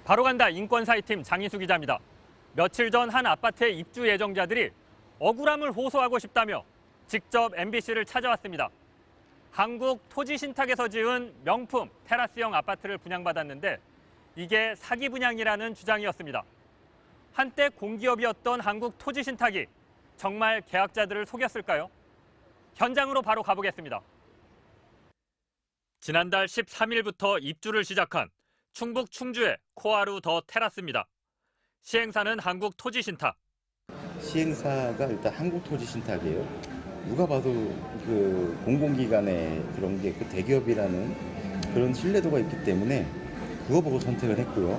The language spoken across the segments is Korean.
바로 간다 인권사회팀 장희수 기자입니다. 며칠 전 한 아파트의 입주 예정자들이 억울함을 호소하고 싶다며 직접 MBC를 찾아왔습니다. 한국토지신탁에서 지은 명품 테라스형 아파트를 분양받았는데 이게 사기 분양이라는 주장이었습니다. 한때 공기업이었던 한국토지신탁이 정말 계약자들을 속였을까요? 현장으로 바로 가보겠습니다. 지난달 13일부터 입주를 시작한 충북 충주의 코하루 더 테라스입니다. 시행사는 한국토지신탁. 시행사가 일단 한국토지신탁이에요. 누가 봐도 그 공공기관의 그런 게 그 대기업이라는 그런 신뢰도가 있기 때문에 그거 보고 선택을 했고요.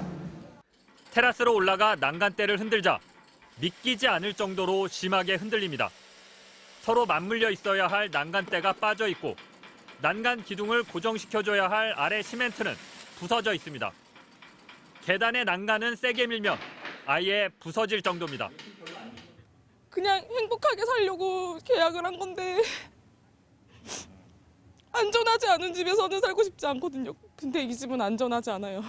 테라스로 올라가 난간대를 흔들자 믿기지 않을 정도로 심하게 흔들립니다. 서로 맞물려 있어야 할 난간대가 빠져 있고 난간 기둥을 고정시켜줘야 할 아래 시멘트는 부서져 있습니다. 계단의 난간은 세게 밀면 아예 부서질 정도입니다. 그냥 행복하게 살려고 계약을 한 건데 안전하지 않은 집에서는 살고 싶지 않거든요. 근데 이 집은 안전하지 않아요.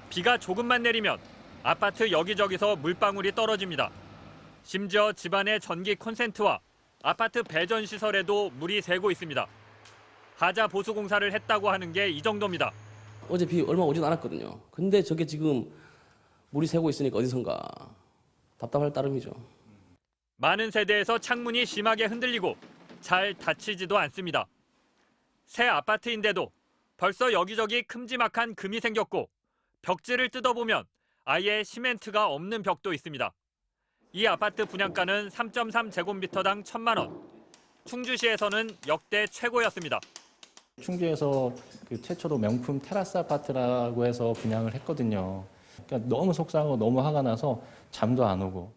비가 조금만 내리면 아파트 여기저기서 물방울이 떨어집니다. 심지어 집안의 전기 콘센트와 아파트 배전 시설에도 물이 새고 있습니다. 하자 보수 공사를 했다고 하는 게 이 정도입니다. 어제 비 얼마 오진 않았거든요. 근데 저게 지금 물이 새고 있으니까 어디선가 답답할 따름이죠. 많은 세대에서 창문이 심하게 흔들리고 잘 닫히지도 않습니다. 새 아파트인데도 벌써 여기저기 큼지막한 금이 생겼고 벽지를 뜯어보면 아예 시멘트가 없는 벽도 있습니다. 이 아파트 분양가는 3.3제곱미터당 1,000만 원. 충주시에서는 역대 최고였습니다. 충주에서 그 최초로 명품 테라스 아파트라고 해서 분양을 했거든요. 그러니까 너무 속상하고 너무 화가 나서 잠도 안 오고.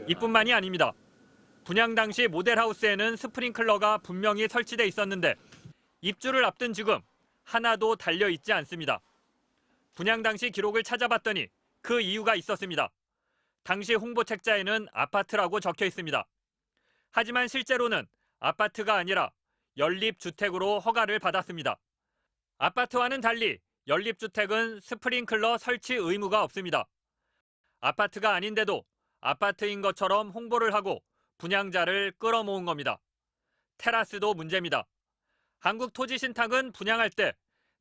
이뿐만이 아닙니다. 분양 당시 모델하우스에는 스프링클러가 분명히 설치돼 있었는데 입주를 앞둔 지금 하나도 달려있지 않습니다. 분양 당시 기록을 찾아봤더니 그 이유가 있었습니다. 당시 홍보 책자에는 아파트라고 적혀 있습니다. 하지만 실제로는 아파트가 아니라 연립주택으로 허가를 받았습니다. 아파트와는 달리 연립주택은 스프링클러 설치 의무가 없습니다. 아파트가 아닌데도 아파트인 것처럼 홍보를 하고 분양자를 끌어모은 겁니다. 테라스도 문제입니다. 한국토지신탁은 분양할 때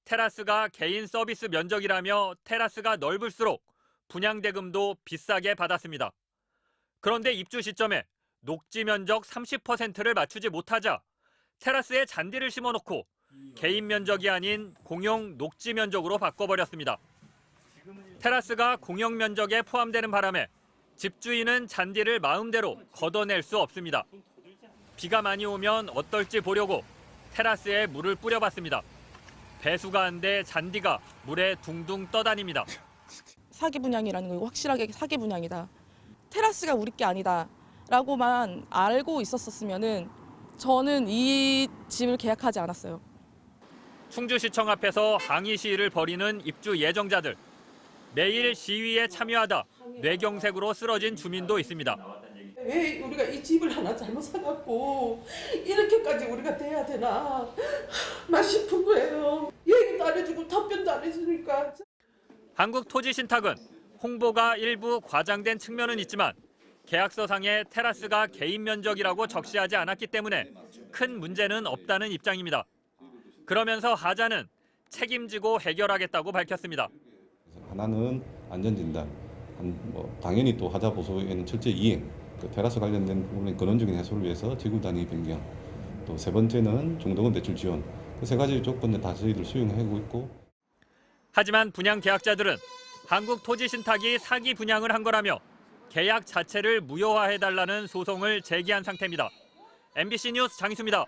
테라스가 개인 서비스 면적이라며 테라스가 넓을수록 분양대금도 비싸게 받았습니다. 그런데 입주 시점에 녹지 면적 30%를 맞추지 못하자 테라스에 잔디를 심어놓고 개인 면적이 아닌 공용 녹지 면적으로 바꿔버렸습니다. 테라스가 공용 면적에 포함되는 바람에 집주인은 잔디를 마음대로 걷어낼 수 없습니다. 비가 많이 오면 어떨지 보려고 테라스에 물을 뿌려봤습니다. 배수가 안 돼 잔디가 물에 둥둥 떠다닙니다. 사기 분양이라는 거 확실하게 사기 분양이다. 테라스가 우리 게 아니다 라고만 알고 있었으면은 저는 이 집을 계약하지 않았어요. 충주시청 앞에서 항의 시위를 벌이는 입주 예정자들. 매일 시위에 참여하다 뇌경색으로 쓰러진 주민도 있습니다. 왜 우리가 이 집을 하나 잘못 사갖고 이렇게까지 우리가 돼야 되나 막 싶은 거예요. 얘기도 안 해주고 답변도 안 해주니까. 한국토지신탁은 홍보가 일부 과장된 측면은 있지만 계약서상에 테라스가 개인 면적이라고 적시하지 않았기 때문에 큰 문제는 없다는 입장입니다. 그러면서 하자는 책임지고 해결하겠다고 밝혔습니다. 하나는 안전진단, 당연히 또 하자 보수에는 철저히 이행, 그 테라스 관련된 부분의 근원적인 해소를 위해서 지구 단위 변경, 또 세 번째는 중도금 대출 지원, 그 세 가지 조건을 다 저희들 수용하고 있고. 하지만 분양 계약자들은 한국토지신탁이 사기 분양을 한 거라며 계약 자체를 무효화해달라는 소송을 제기한 상태입니다. MBC 뉴스 장희수입니다.